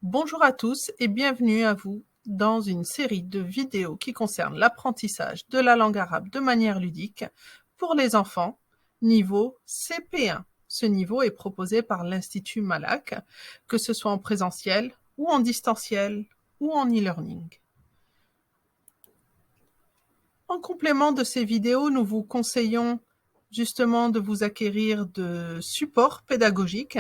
Bonjour à tous et bienvenue à vous dans une série de vidéos qui concerne l'apprentissage de la langue arabe de manière ludique pour les enfants niveau CP1. Ce niveau est proposé par l'Institut Malak, que ce soit en présentiel ou en distanciel ou en e-learning. En complément de ces vidéos, nous vous conseillons justement de vous acquérir de supports pédagogiques.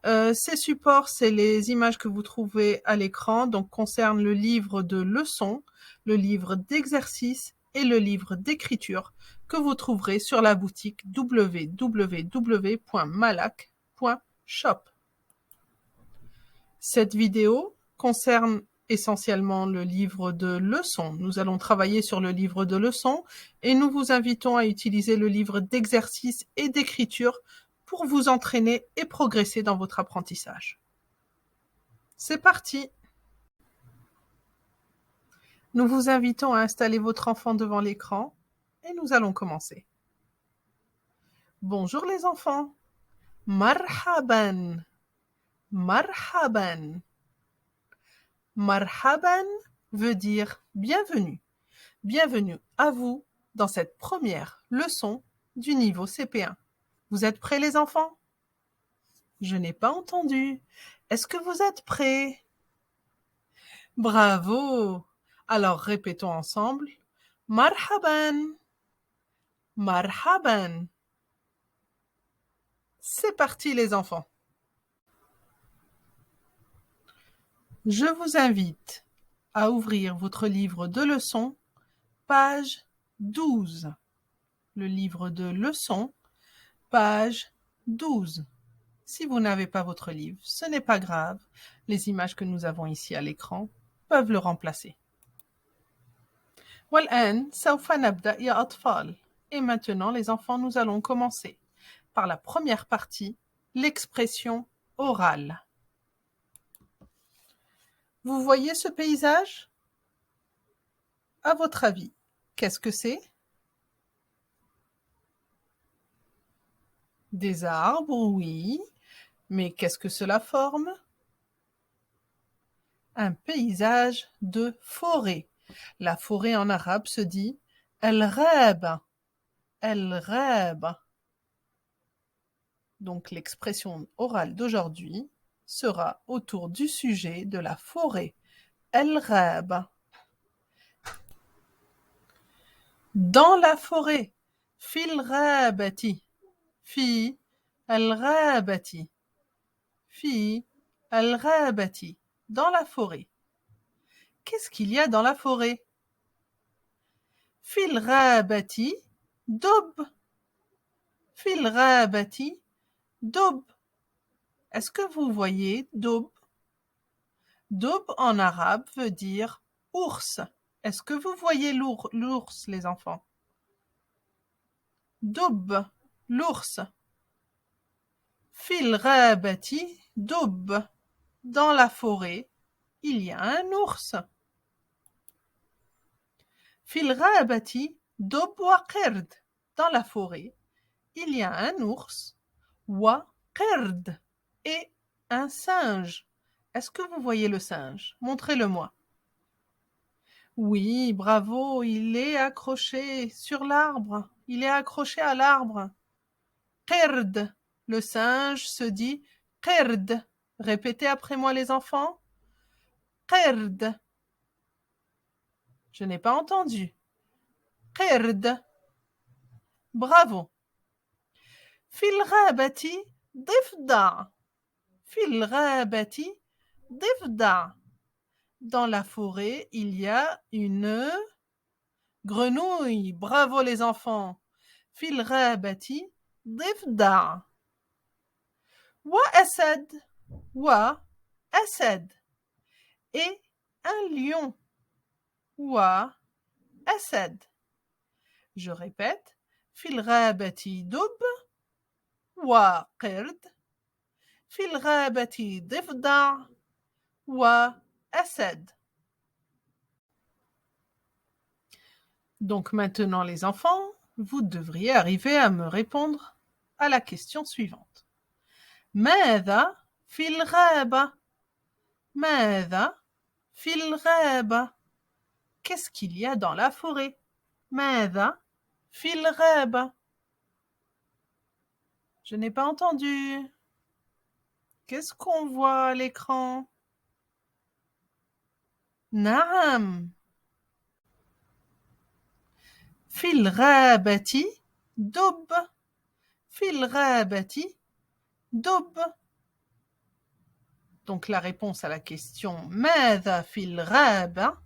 Ces supports, c'est les images que vous trouvez à l'écran, donc concernent le livre de leçons, le livre d'exercices et le livre d'écriture que vous trouverez sur la boutique www.malak.shop. Cette vidéo concerne essentiellement le livre de leçons. Nous allons travailler sur le livre de leçons et nous vous invitons à utiliser le livre d'exercices et d'écriture pour vous entraîner et progresser dans votre apprentissage. C'est parti! Nous vous invitons à installer votre enfant devant l'écran et nous allons commencer. Bonjour les enfants! Marhaban! Marhaban! Marhaban veut dire bienvenue. Bienvenue à vous dans cette première leçon du niveau CP1. Vous êtes prêts les enfants? Je n'ai pas entendu. Est-ce que vous êtes prêts? Bravo! Alors répétons ensemble. Marhaban! Marhaban! C'est parti les enfants. Je vous invite à ouvrir votre livre de leçons, page 12. Le livre de leçons, page 12. Si vous n'avez pas votre livre, ce n'est pas grave. Les images que nous avons ici à l'écran peuvent le remplacer. والآن سوف نبدأ يا أطفال. Et maintenant, les enfants, nous allons commencer par la première partie, l'expression orale. Vous voyez ce paysage? À votre avis, qu'est-ce que c'est? Des arbres, oui. Mais qu'est-ce que cela forme? Un paysage de forêt. La forêt en arabe se dit el-ghaba. El-ghaba. Donc l'expression orale d'aujourd'hui sera autour du sujet de la forêt. El-ghaba. Dans la forêt. Fil ghabati. Fi el-ghabati. Fi el-ghabati. Dans la forêt. Qu'est-ce qu'il y a dans la forêt? Fil ghabati dob. Fil ghabati dob. Est-ce que vous voyez dob? Dob en arabe veut dire ours. Est-ce que vous voyez l'ours, les enfants? Dob, l'ours. Fil ghabati dob. Dans la forêt, il y a un ours. Fil ghabati dob wa qird. Dans la forêt, il y a un ours, wa qird, et un singe. Est-ce que vous voyez le singe? Montrez-le-moi. Oui, bravo, il est accroché sur l'arbre. Il est accroché à l'arbre. Qird. Le singe se dit qird. Répétez après moi les enfants. Qird. Je n'ai pas entendu. Qird. Bravo. Fil ghabati difda. Fil ghabati difda. Dans la forêt, il y a une grenouille. Bravo les enfants. Fil ghabati difda. Wa asad. Wa asad. Et un lion. Wa asad. Je répète. Fil ghabati dub. Wa qird. Fil ghabati difda. Wa asad. Donc maintenant les enfants, vous devriez arriver à me répondre à la question suivante. ماذا في الغابة? ماذا في الغابة. Qu'est-ce qu'il y a dans la forêt. ماذا في الغابة. Je n'ai pas entendu. Qu'est-ce qu'on voit à l'écran. نعم. في الغابة دب. في الغابة دب. Donc la réponse à la question ماذا في الغابة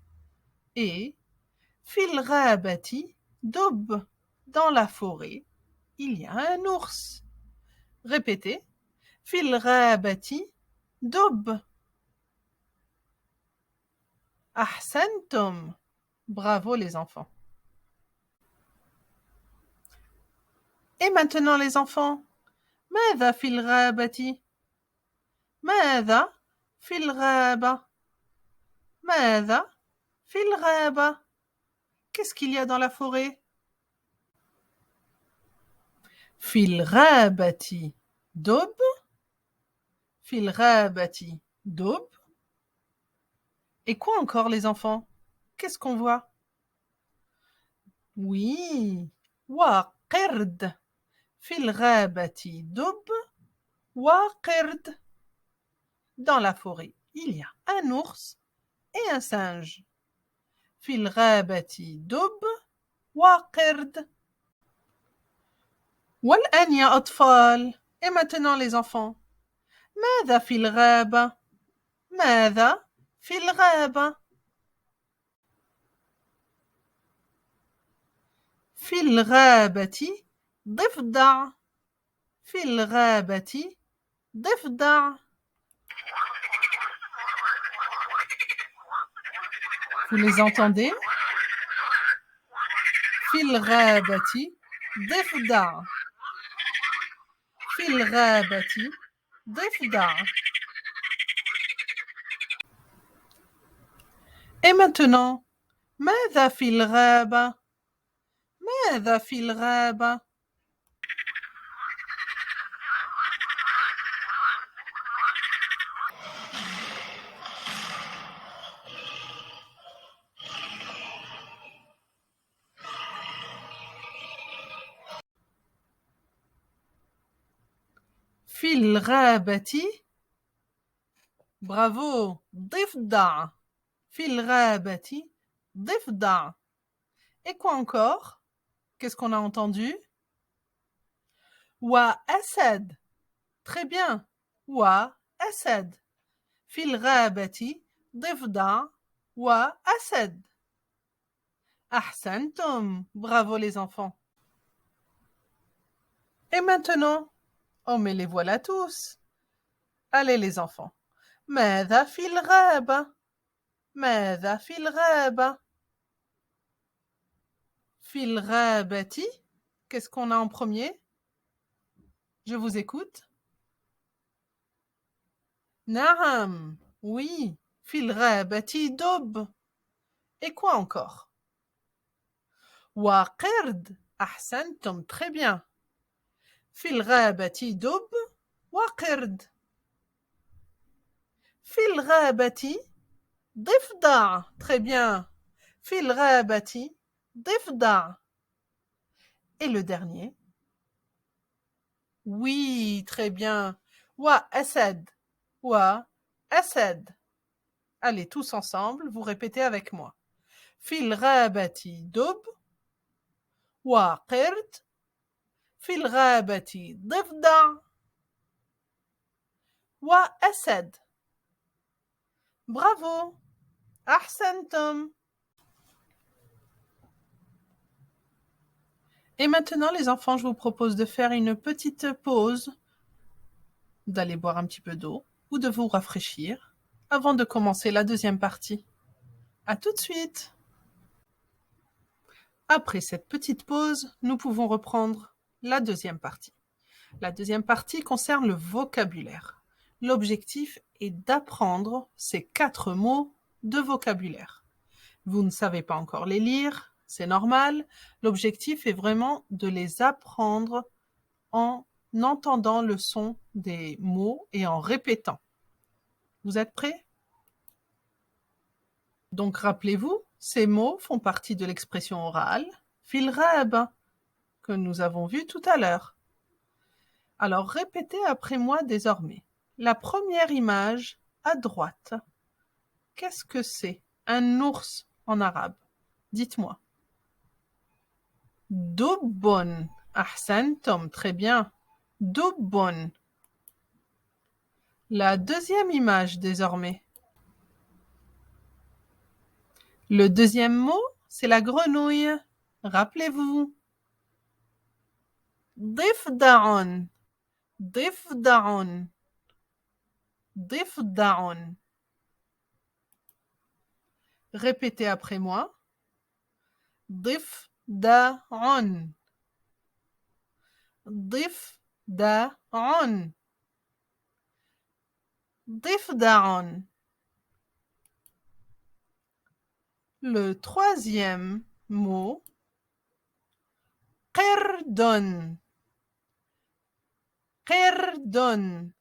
est في الغابة دب. Dans la forêt, il y a un ours. Répétez. في الغابة دب. أحسنتم. Bravo les enfants. Et maintenant les enfants, ماذا في الغابة. ماذا في الغابة. ماذا في الغابة. Qu'est-ce qu'il y a dans la forêt. في الغابة دب. في الغابة دب. Et quoi encore les enfants. Qu'est-ce qu'on voit. Oui. وقرد. في الغابة دب وقرد. Dans la forêt, il y a un ours et un singe. في الغابة دب وقرد. والآن يا أطفال. Et maintenant les enfants. ماذا في الغابة. ماذا في الغابة. في الغابة ضفدع. في الغابة ضفدع. Vous les entendez. في الغابة ضفدع. في الغابة ضفدع. Et maintenant, ماذا في الغابة. ماذا في الغابة. في الغابة. Bravo. ضفدع. في الغابة ضفدع. Et quoi encore. Qu'est-ce qu'on a entendu. وأسد. Très bien. وأسد. في الغابة ضفدع وأسد. أحسنتم. Bravo les enfants. Et maintenant, oh mais les voilà tous. Allez les enfants. ماذا في الغابة. ماذا في الغابة. في الغابة. Qu'est-ce qu'on a en premier. Je vous écoute. نعم. Oui. في الغابة دب. Et quoi encore. وقرد. أحسنتم. Très bien. في الغابة دب وقرد. في الغابة ضفدع. Très bien. في الغابة ضفدع. Et le dernier. Oui, très bien. وأسد. وأسد. Allez, tous ensemble, vous répétez avec moi. في الغابة دب وقرد. في الغابة ضفدع وأسد. Bravo. أحسنتم. Et maintenant, les enfants, je vous propose de faire une petite pause, d'aller boire un petit peu d'eau ou de vous rafraîchir avant de commencer la deuxième partie. À tout de suite. Après cette petite pause, nous pouvons reprendre la deuxième partie. La deuxième partie concerne le vocabulaire. L'objectif est d'apprendre ces 4 mots de vocabulaire. Vous ne savez pas encore les lire, c'est normal. L'objectif est vraiment de les apprendre en entendant le son des mots et en répétant. Vous êtes prêts? Donc rappelez-vous, ces mots font partie de l'expression orale fil ghaba que nous avons vu tout à l'heure. Alors répétez après moi désormais. La première image à droite. Qu'est-ce que c'est? Un ours en arabe. Dites-moi. Dubbun. Ahsantum, très bien. Dubbun. La deuxième image désormais. Le deuxième mot, c'est la grenouille. Rappelez-vous. Difda'un. Difda'un. Difda'un. Répétez après moi. Difda'un. Difda'un. Difda'un. Le troisième mot, qirdun. Qirdun.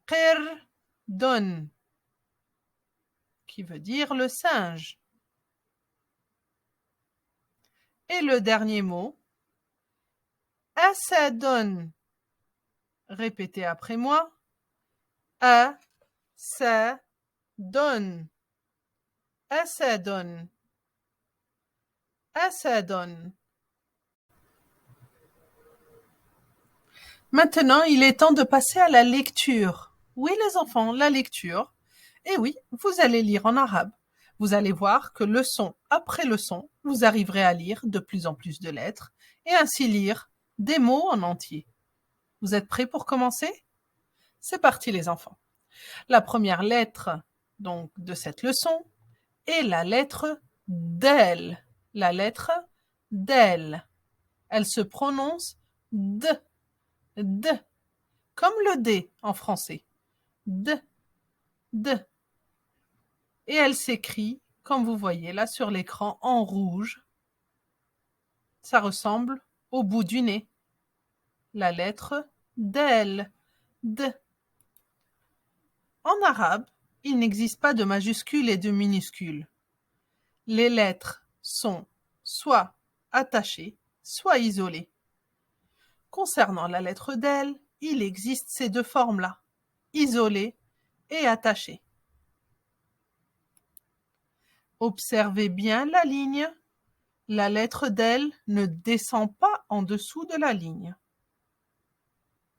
Qirdun. Qui veut dire le singe. Et le dernier mot, asadun. Répétez après moi. Asadun. Asadun. Asadun. Maintenant, il est temps de passer à la lecture. Oui, les enfants, la lecture. Et oui, vous allez lire en arabe. Vous allez voir que leçon après leçon, vous arriverez à lire de plus en plus de lettres et ainsi lire des mots en entier. Vous êtes prêts pour commencer? C'est parti les enfants. La première lettre donc de cette leçon est la lettre del. La lettre del. Elle se prononce d, d, comme le D en français. D, d. Et elle s'écrit, comme vous voyez là sur l'écran, en rouge. Ça ressemble au bout du nez. La lettre del, d. En arabe, il n'existe pas de majuscules et de minuscules. Les lettres sont soit attachées, soit isolées. Concernant la lettre del, il existe ces deux formes-là, isolée et attachée. Observez bien la ligne. La lettre del ne descend pas en dessous de la ligne.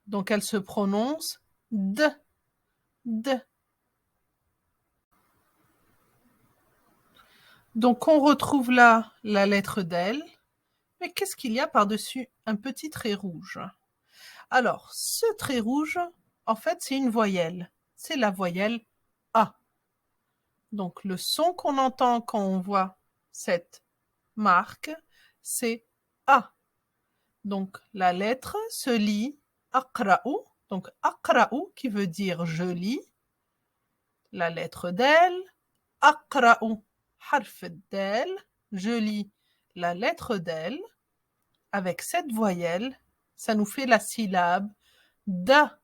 Donc elle se prononce d, d. Donc on retrouve là la lettre del. Mais qu'est-ce qu'il y a par-dessus un petit trait rouge? Alors, ce trait rouge, en fait, c'est une voyelle. C'est la voyelle A. Donc, le son qu'on entend quand on voit cette marque, c'est A. Donc, la lettre se lit aqra'u. Donc, aqra'u qui veut dire je lis. La lettre del, aqra'u. Harf del, je lis la lettre del. Avec cette voyelle, ça nous fait la syllabe da,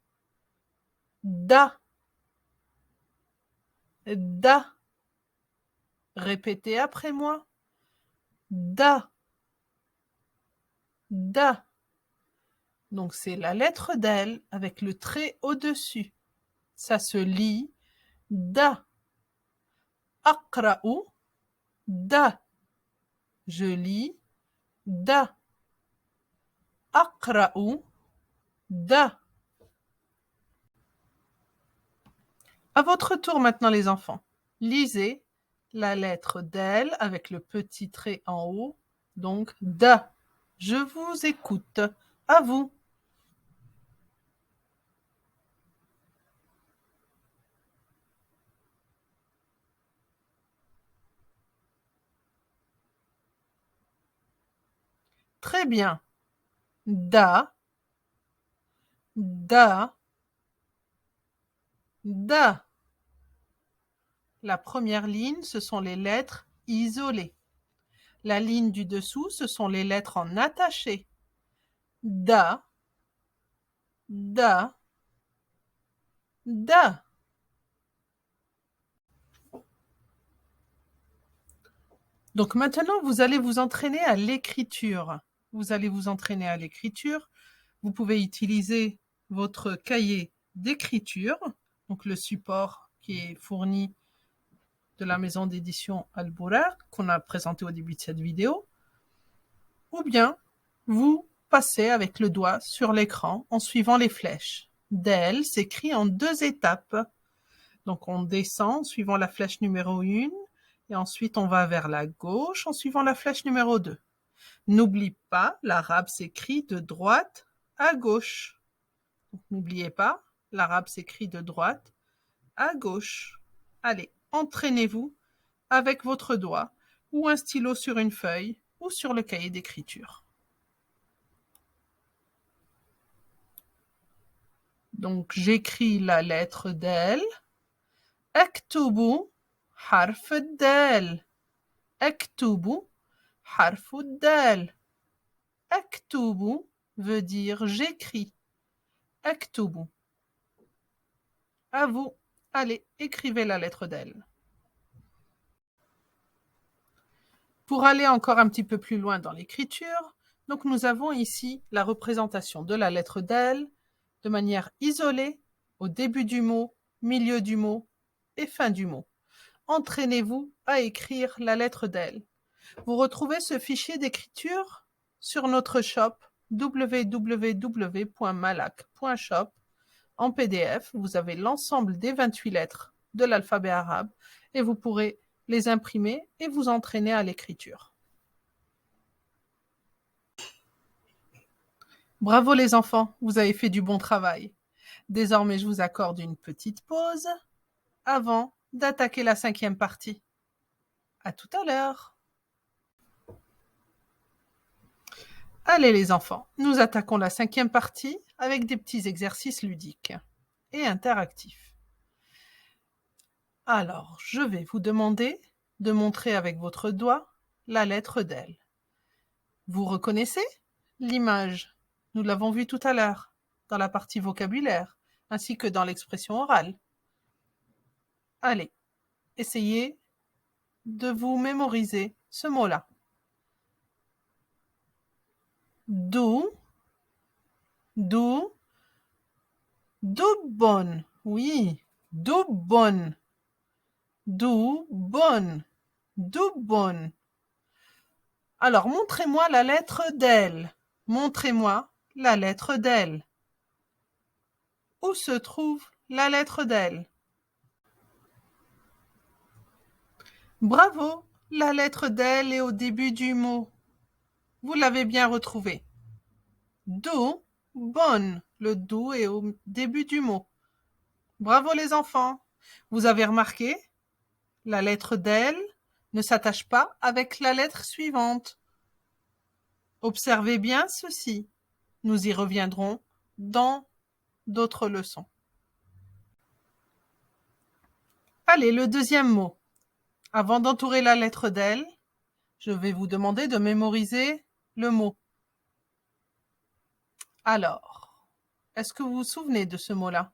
da, da. Répétez après moi. Da, da. Donc c'est la lettre del avec le trait au-dessus. Ça se lit da. Aqra'u, da. Je lis da. Aqra'u, da. À votre tour maintenant les enfants. Lisez la lettre del avec le petit trait en haut, donc da. Je vous écoute. À vous. Très bien. Da, da, da. La première ligne, ce sont les lettres isolées. La ligne du dessous, ce sont les lettres en attaché. Da, da, da. Donc maintenant, vous allez vous entraîner à l'écriture. Vous allez vous entraîner à l'écriture. Vous pouvez utiliser votre cahier d'écriture, donc le support qui est fourni de la maison d'édition Al-Bourar, qu'on a présenté au début de cette vidéo, ou bien vous passez avec le doigt sur l'écran en suivant les flèches. Del s'écrit en 2 étapes. Donc on descend en suivant la flèche numéro 1 et ensuite on va vers la gauche en suivant la flèche numéro 2. N'oublie pas, l'arabe s'écrit de droite à gauche. N'oubliez pas, l'arabe s'écrit de droite à gauche. Allez, entraînez-vous avec votre doigt ou un stylo sur une feuille ou sur le cahier d'écriture. Donc j'écris la lettre del. اكتبوا حرف الدال. اكتبوا حرف الدال. اكتبوا veut dire j'écris. اكتبوا. À vous. Allez, écrivez la lettre d'L. Pour aller encore un petit peu plus loin dans l'écriture, donc nous avons ici la représentation de la lettre d'L de manière isolée au début du mot, milieu du mot et fin du mot. Entraînez-vous à écrire la lettre d'L. Vous retrouvez ce fichier d'écriture sur notre shop www.malak.shop. En PDF, vous avez l'ensemble des 28 lettres de l'alphabet arabe et vous pourrez les imprimer et vous entraîner à l'écriture. Bravo les enfants, vous avez fait du bon travail. Désormais, je vous accorde une petite pause avant d'attaquer la 5e partie. À tout à l'heure. Allez les enfants, nous attaquons la 5e partie avec des petits exercices ludiques et interactifs. Alors, je vais vous demander de montrer avec votre doigt la lettre d'L. Vous reconnaissez l'image? Nous l'avons vue tout à l'heure dans la partie vocabulaire ainsi que dans l'expression orale. Allez, essayez de vous mémoriser ce mot-là. Dou, dou, doubon. Oui, doubon. Doubon. Doubon. Alors, montrez-moi la lettre d'L. Montrez-moi la lettre d'L. Où se trouve la lettre d'L? Bravo, la lettre d'L est au début du mot. Vous l'avez bien retrouvée. Do, bonne. Le do est au début du mot. Bravo les enfants. Vous avez remarqué? La lettre d'L ne s'attache pas avec la lettre suivante. Observez bien ceci. Nous y reviendrons dans d'autres leçons. Allez, le deuxième mot. Avant d'entourer la lettre d'L, je vais vous demander de mémoriser le mot. Alors, est-ce que vous vous souvenez de ce mot-là?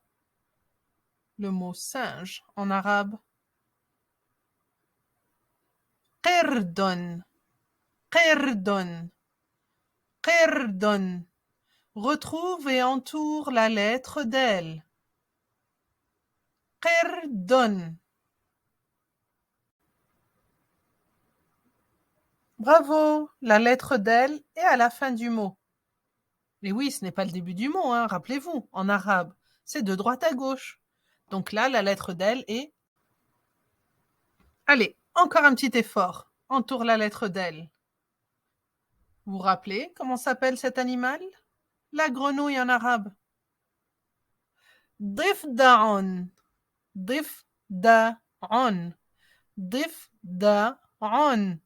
Le mot singe en arabe. Qirdon. Qirdon. Qirdon. Retrouve et entoure la lettre d'L. Qirdon. Bravo, la lettre d'L est à la fin du mot. Mais oui, ce n'est pas le début du mot, hein, rappelez-vous, en arabe, c'est de droite à gauche. Donc là, la lettre d'L est... Allez, encore un petit effort. Entoure la lettre d'L. Vous vous rappelez comment s'appelle cet animal? La grenouille en arabe. Difda'on. Difda'on. Difda'on.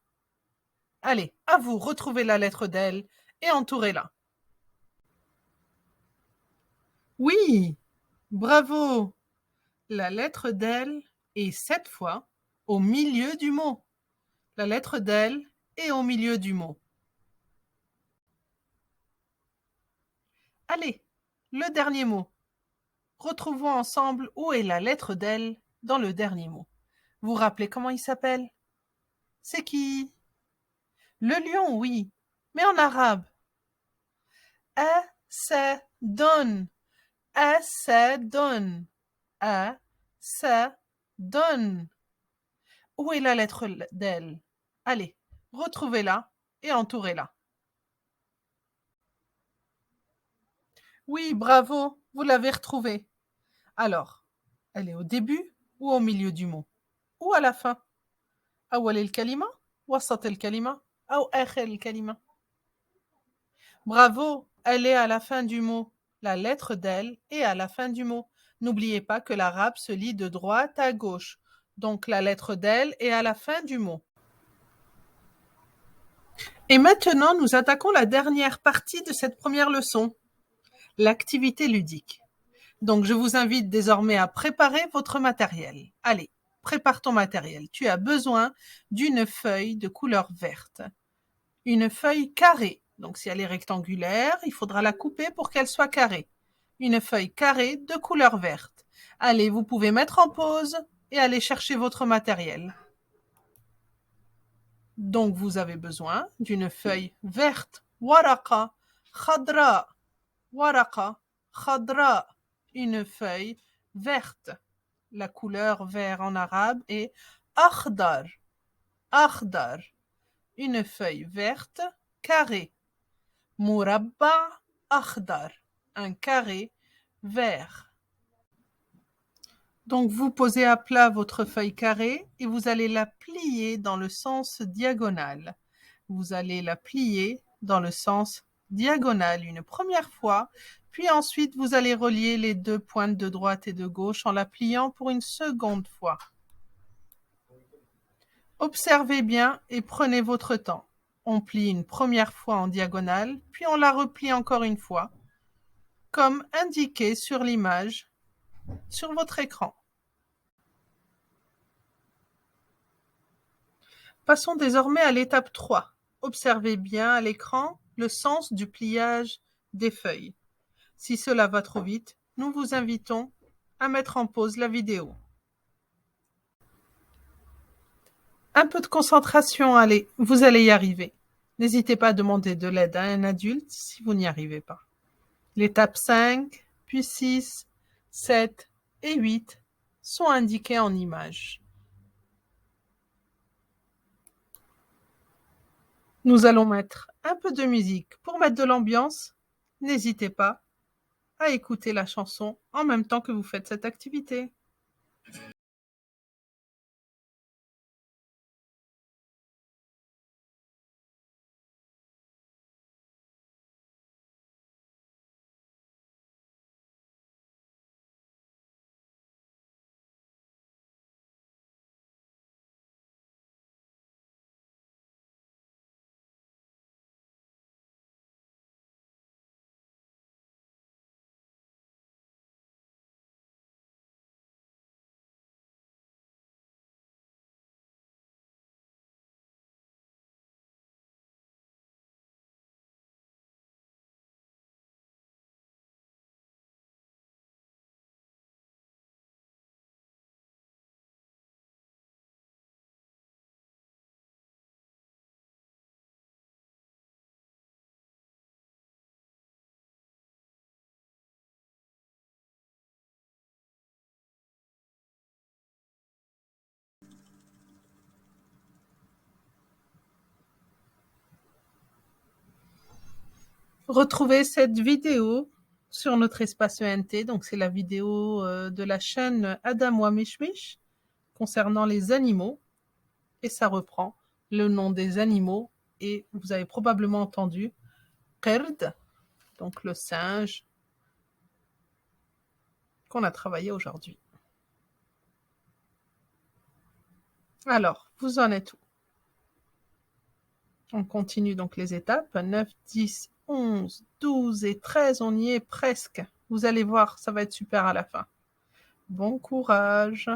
Allez, à vous, retrouvez la lettre d'L et entourez-la. Oui, bravo. La lettre d'L est cette fois au milieu du mot. La lettre d'L est au milieu du mot. Allez, le dernier mot. Retrouvons ensemble où est la lettre d'L dans le dernier mot. Vous vous rappelez comment il s'appelle? C'est qui? Le lion, oui, mais en arabe. Asadun, asadun, asadun. Où est la lettre d'L? Allez, retrouvez-la et entourez-la. Oui, bravo, vous l'avez retrouvée. Alors, elle est au début ou au milieu du mot? Ou à la fin? أول الكلمة، وسط الكلمة أو آخر الكلمة. Bravo, elle est à la fin du mot. La lettre d'L est à la fin du mot. N'oubliez pas que l'arabe se lit de droite à gauche. Donc la lettre d'L est à la fin du mot. Et maintenant, nous attaquons la dernière partie de cette première leçon, l'activité ludique. Donc je vous invite désormais à préparer votre matériel. Allez, prépare ton matériel. Tu as besoin d'une feuille de couleur verte. Une feuille carrée. Donc si elle est rectangulaire, il faudra la couper pour qu'elle soit carrée. Une feuille carrée de couleur verte. Allez, vous pouvez mettre en pause et aller chercher votre matériel. Donc vous avez besoin d'une feuille verte. Waraqa, khadra, waraqa, khadra. Une feuille verte. La couleur vert en arabe est akhdar, akhdar. Une feuille verte carrée. Murabba akhdar, un carré vert. Donc vous posez à plat votre feuille carrée et vous allez la plier dans le sens diagonal. Vous allez la plier dans le sens diagonal une première fois, puis ensuite vous allez relier les deux pointes de droite et de gauche en la pliant pour une seconde fois. Observez bien et prenez votre temps. On plie une première fois en diagonale, puis on la replie encore une fois, comme indiqué sur l'image sur votre écran. Passons désormais à l'étape 3. Observez bien à l'écran le sens du pliage des feuilles. Si cela va trop vite, nous vous invitons à mettre en pause la vidéo. Un peu de concentration, allez, vous allez y arriver. N'hésitez pas à demander de l'aide à un adulte si vous n'y arrivez pas. L'étape 5, puis 6, 7 et 8 sont indiquées en images. Nous allons mettre un peu de musique pour mettre de l'ambiance. N'hésitez pas à écouter la chanson en même temps que vous faites cette activité. Retrouvez cette vidéo sur notre espace ENT, donc c'est la vidéo de la chaîne Adam Mishmish concernant les animaux, et ça reprend le nom des animaux, et vous avez probablement entendu Qerd, donc le singe qu'on a travaillé aujourd'hui. Alors, vous en êtes où? On continue donc les étapes. 9, 10, 11, 12 et 13, on y est presque. Vous allez voir, ça va être super à la fin. Bon courage.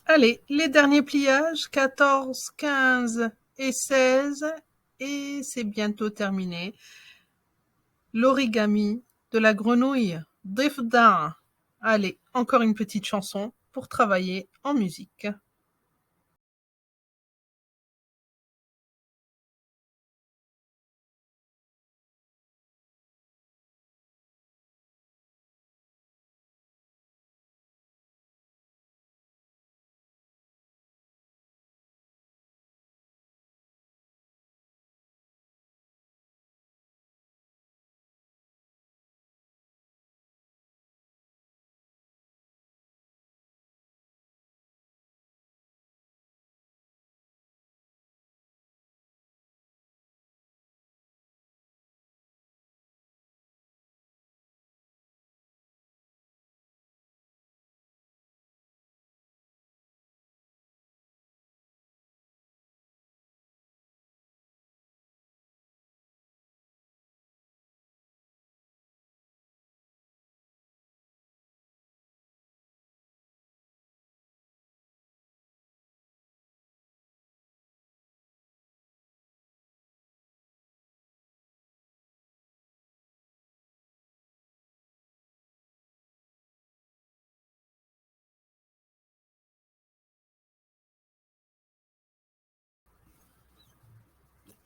Allez, les derniers pliages, 14, 15 et 16. Et c'est bientôt terminé. L'origami de la grenouille. Difda. Allez, encore une petite chanson pour travailler en musique.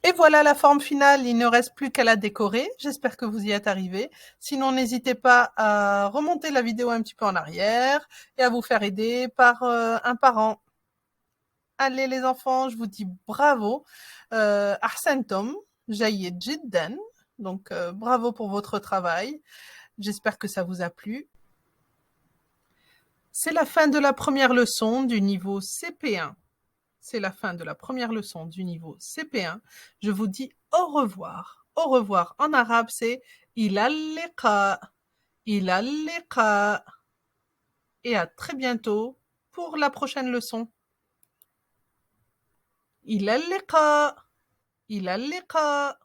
Et voilà la forme finale, il ne reste plus qu'à la décorer. J'espère que vous y êtes arrivés. Sinon, n'hésitez pas à remonter la vidéo un petit peu en arrière et à vous faire aider par un parent. Allez les enfants, je vous dis bravo. Ahsantum, jayyid jiddan. Donc bravo pour votre travail. J'espère que ça vous a plu. C'est la fin de la première leçon du niveau CP1. C'est la fin de la première leçon du niveau CP1. Je vous dis au revoir. Au revoir. En arabe, c'est ilal liqa. Ilal liqa. Et à très bientôt pour la prochaine leçon. Ilal liqa. Ilal liqa.